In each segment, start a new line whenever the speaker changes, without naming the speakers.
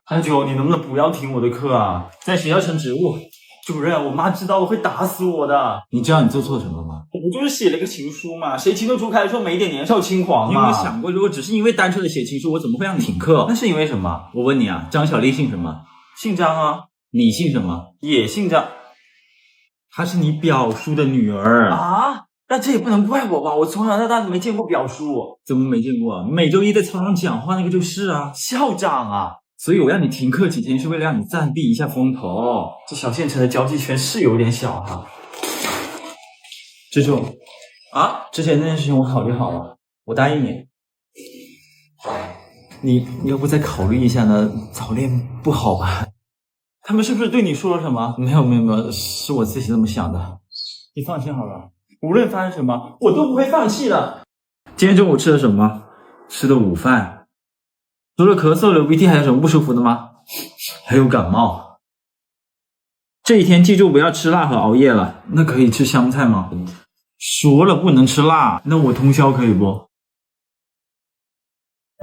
阿九，你能不能不要听我的课啊？在学校称职务，主任，我妈知道了会打死我的。
你知道你做错什么了吗？
我不就是写了个情书嘛，谁情窦初开说没点年少轻狂嘛？
你有没有想过，如果只是因为单纯的写情书，我怎么会让你停课？
那是因为什么？
我问你啊，张小丽姓什么？
姓张啊。
你姓什么？
也姓张。
她是你表叔的女儿
啊。那这也不能怪我吧，我从小到大都没见过表叔。
怎么没见过？每周一在操场讲话那个就是啊，
校长啊。
所以我让你停课几天，是为了让你暂避一下风头。
这小县城的交际圈是有点小啊。
志柱
啊，
之前那件事情我考虑好了，我答应你。你要不再考虑一下呢？早恋不好吧？
他们是不是对你说了什么？
没有，是我自己这么想的。
你放心好了，无论发生什么，我都不会放弃的。
今天中午吃了什么？吃的午饭。除了咳嗽、流鼻涕，还有什么不舒服的吗？还有感冒。这一天记住不要吃辣和熬夜了。那可以吃香菜吗？说了不能吃辣，那我通宵可以不？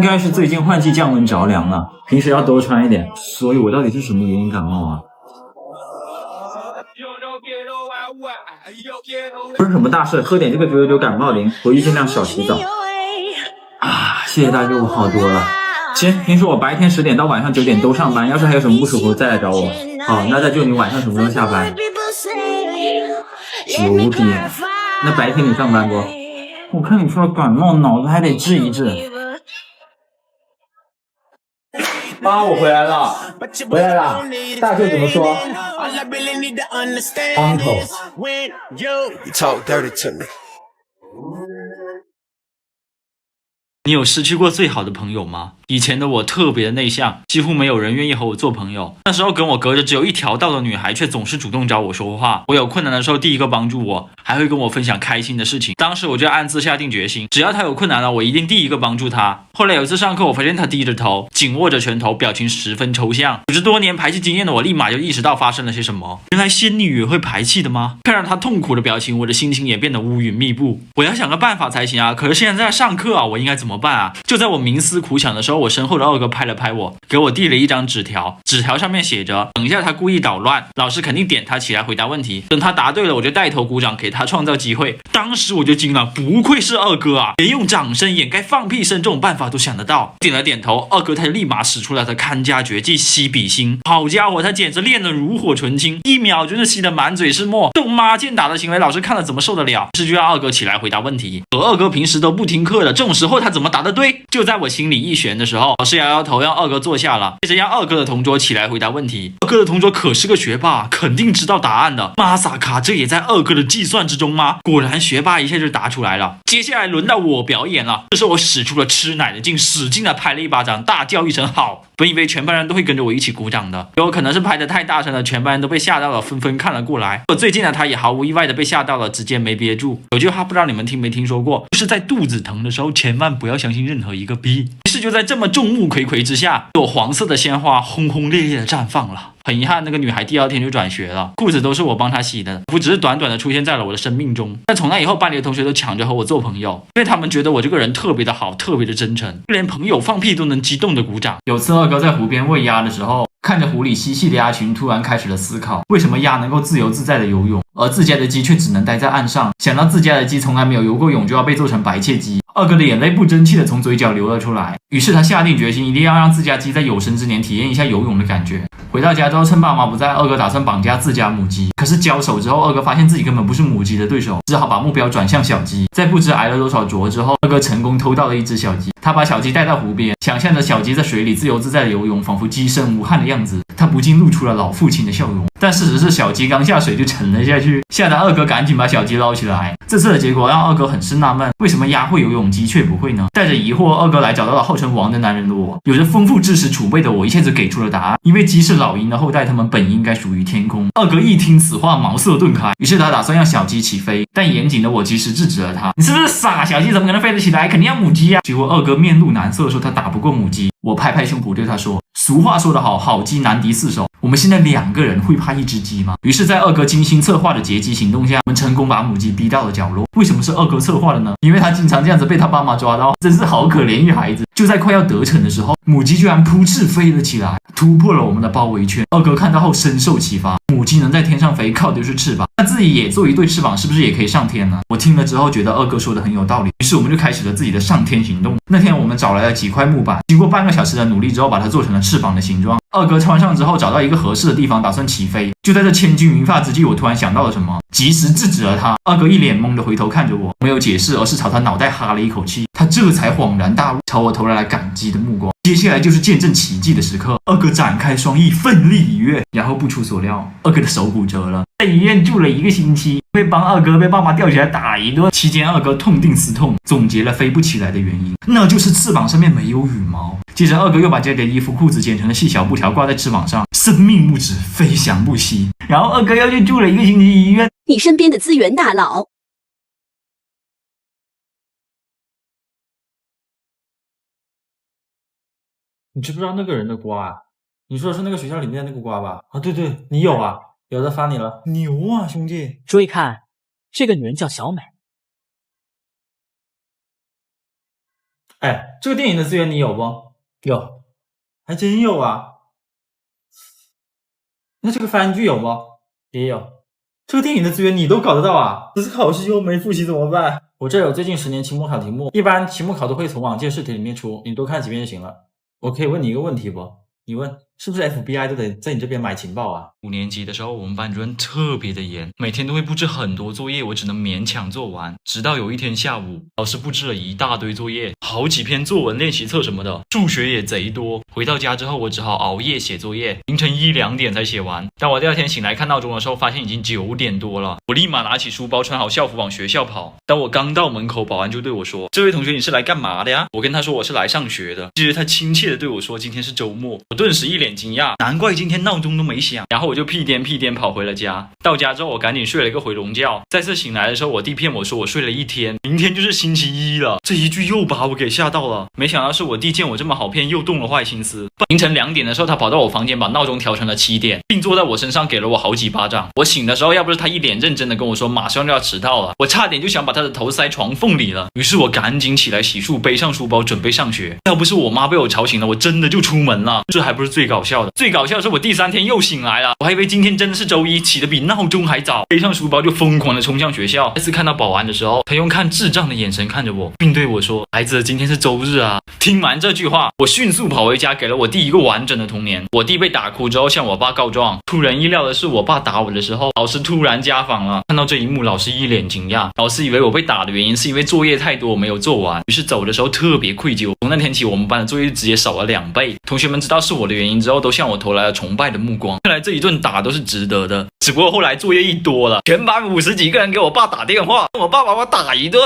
应该是最近换季降温着凉了，平时要多穿一点。所以我到底是什么原因感冒啊？不是什么大事，喝点这个999感冒灵，回去尽量少洗澡。啊，谢谢大哥，我好多了。行，平时我白天10点到晚上9点都上班，要是还有什么不舒服再来找我。好，那再就你晚上什么时候下班？9点。那白天你上班不？我看你说了感冒，脑子还得治一治。
妈，我回来了。
回来了。大舅怎么说 ？Uncle。
你有失去过最好的朋友吗？以前的我特别的内向，几乎没有人愿意和我做朋友。那时候跟我隔着只有一条道的女孩却总是主动找我说话，我有困难的时候第一个帮助我，还会跟我分享开心的事情。当时我就暗自下定决心，只要她有困难了，我一定第一个帮助她。后来有一次上课，我发现她低着头，紧握着拳头，表情十分抽象。有着多年排气经验的我立马就意识到发生了些什么。原来仙女也会排气的吗？看着她痛苦的表情，我的心情也变得乌云密布。我要想个办法才行啊！可是现在在上课啊，我应该怎么办啊？就在我冥思苦想的时候，我身后的二哥拍了拍我，给我递了一张纸条，纸条上面写着：等一下他故意捣乱，老师肯定点他起来回答问题，等他答对了，我就带头鼓掌，给他创造机会。当时我就惊了，不愧是二哥啊，连用掌声掩盖放屁声这种办法都想得到。点了点头，二哥他就立马使出了他看家绝技吸笔芯。好家伙，他简直练得炉火纯青，1秒就吸得满嘴是沫，这种妈见打的行为，老师看了怎么受得了？于是就让二哥起来回答问题。可二哥平时都不听课的，这种时候他怎么答得对？就在我心里一悬的时候，老师摇摇头让二哥坐下了，接着让二哥的同桌起来回答问题。二哥的同桌可是个学霸，肯定知道答案的。妈萨卡，这也在二哥的计算之中吗？果然学霸一下就答出来了。接下来轮到我表演了，这时候我使出了吃奶的劲，使劲的拍了一巴掌，大叫一声好。本以为全班人都会跟着我一起鼓掌的，结果可能是拍得太大声了，全班人都被吓到了，纷纷看了过来。而最近的他也毫无意外的被吓到了，直接没憋住。有句话不知道你们听没听说过，就是在肚子疼的时候，千万不要相信任何一个逼。于是就在这么众目睽睽之下，朵黄色的鲜花轰轰烈烈的绽放了。很遗憾，那个女孩第2天就转学了，裤子都是我帮她洗的，我只是短短的出现在了我的生命中。但从那以后，班里的同学都抢着和我做朋友，因为他们觉得我这个人特别的好，特别的真诚，就连朋友放屁都能激动的鼓掌。
有次二哥在湖边喂鸭的时候，看着湖里嬉戏的鸭群，突然开始了思考，为什么鸭能够自由自在的游泳，而自家的鸡却只能待在岸上？想到自家的鸡从来没有游过泳，就要被做成白切鸡，二哥的眼泪不争气的从嘴角流了出来。于是他下定决心，一定要让自家鸡在有生之年体验一下游泳的感觉。回到家之后，趁爸妈不在，二哥打算绑架自家母鸡。可是交手之后，二哥发现自己根本不是母鸡的对手，只好把目标转向小鸡。在不知挨了多少啄之后，二哥成功偷到了一只小鸡。他把小鸡带到湖边，想象着小鸡在水里自由自在的游泳，仿佛鸡生无憾的样子。他不禁露出了老父亲的笑容。但事实是，小鸡刚下水就沉了下去，吓得二哥赶紧把小鸡捞起来。这次的结果让二哥很是纳闷，为什么鸭会游泳，鸡却不会呢？带着疑惑，二哥来找到了号称王的男人的我。有着丰富知识储备的我一下子给出了答案，因为鸡是老鹰的后代，它们本应该属于天空。二哥一听此话，茅塞顿开，于是他打算让小鸡起飞，但严谨的我及时制止了他。你是不是傻？小鸡怎么可能飞得起来？肯定要母鸡啊！结果二哥面露难色，说他打不过母鸡。我拍拍胸脯对他说，俗话说得好，好鸡难敌4手，我们现在2个人会拍他一只鸡吗？于是，在二哥精心策划的劫机行动下，我们成功把母鸡逼到了角落。为什么是二哥策划的呢？因为他经常这样子被他爸妈抓到，真是好可怜一孩子。就在快要得逞的时候，母鸡居然扑翅飞了起来，突破了我们的包围圈。二哥看到后深受启发，母鸡能在天上飞，靠的就是翅膀，那自己也做一对翅膀，是不是也可以上天呢？我听了之后觉得二哥说的很有道理，于是我们就开始了自己的上天行动。那天我们找来了几块木板，经过半个小时的努力之后，把它做成了翅膀的形状。二哥穿上之后，找到一个合适的地方，打算起飞。就在这千钧一发之际，我突然想到了什么，及时制止了他。二哥一脸懵的回头看着我，没有解释，而是朝他脑袋哈了一口气。他这才恍然大悟，朝我投来感激的目光。接下来就是见证奇迹的时刻，二哥展开双翼，奋力一跃，然后不出所料，二哥的手骨折了，在医院住了1个星期，会帮二哥被爸妈吊起来打一顿。期间，二哥痛定思痛，总结了飞不起来的原因，那就是翅膀上面没有羽毛。接着，二哥又把家里的衣服、裤子剪成了细小布条，挂在翅膀上，生命不止，飞翔不息。然后，二哥又去住了1个星期医院。
你身边的资源大佬。
你知不知道那个人的瓜啊？你说的是那个学校里面的那个瓜吧？啊，对对，你有啊，有的发你了，牛啊，兄弟！
注意看，这个女人叫小美。
哎，这个电影的资源你有不？有，还真有啊。那这个番剧有不？也有。这个电影的资源你都搞得到啊？可是考试又没复习怎么办？我这有最近10年期末考题目，一般期末考都会从往届试题里面出，你多看几遍就行了。我可以问你一个问题不？你问，是不是 FBI 都得在你这边买情报啊
？5年级的时候，我们班主任特别的严，每天都会布置很多作业，我只能勉强做完。直到有一天下午，老师布置了一大堆作业，好几篇作文练习册什么的，数学也贼多。回到家之后，我只好熬夜写作业，凌晨1、2点才写完。当我第二天醒来看闹钟的时候，发现已经9点多了。我立马拿起书包，穿好校服往学校跑。当我刚到门口，保安就对我说：“这位同学，你是来干嘛的呀？”我跟他说我是来上学的。接着他亲切的对我说：“今天是周末。”我顿时一脸惊讶，难怪今天闹钟都没响。然后我就屁颠屁颠跑回了家。到家之后，我赶紧睡了一个回笼觉。再次醒来的时候，我弟骗我说我睡了1天，明天就是星期1了。这一句又把我给吓到了。没想到是我弟见我这么好骗，又动了坏心思。凌晨2点的时候，他跑到我房间，把闹钟调成了7点，并坐在我身上给了我好几巴掌。我醒的时候，要不是他一脸认真的跟我说马上就要迟到了，我差点就想把他的头塞床缝里了。于是我赶紧起来洗漱，背上书包准备上学。要不是我妈被我吵醒了，我真的就出门了。这还不是最搞笑的，最搞笑的是我第3天又醒来了，我还以为今天真的是周一，起得比闹钟还早，背上书包就疯狂的冲向学校。再次看到保安的时候，他用看智障的眼神看着我，并对我说：“孩子，今天是周日啊。”听完这句话，我迅速跑回家，给了我弟一个完整的童年。我弟被打哭之后向我爸告状，出人意料的是，我爸打我的时候，老师突然家访了。看到这一幕，老师一脸惊讶，老师以为我被打的原因是因为作业太多我没有做完，于是走的时候特别愧疚。从那天起，我们班的作业直接少了2倍。同学们知道是我的原因之后，都向我投来了崇拜的目光。看来这一顿打都是值得的。只不过后来作业一多了，全班50几个人给我爸打电话，我爸把我打一顿。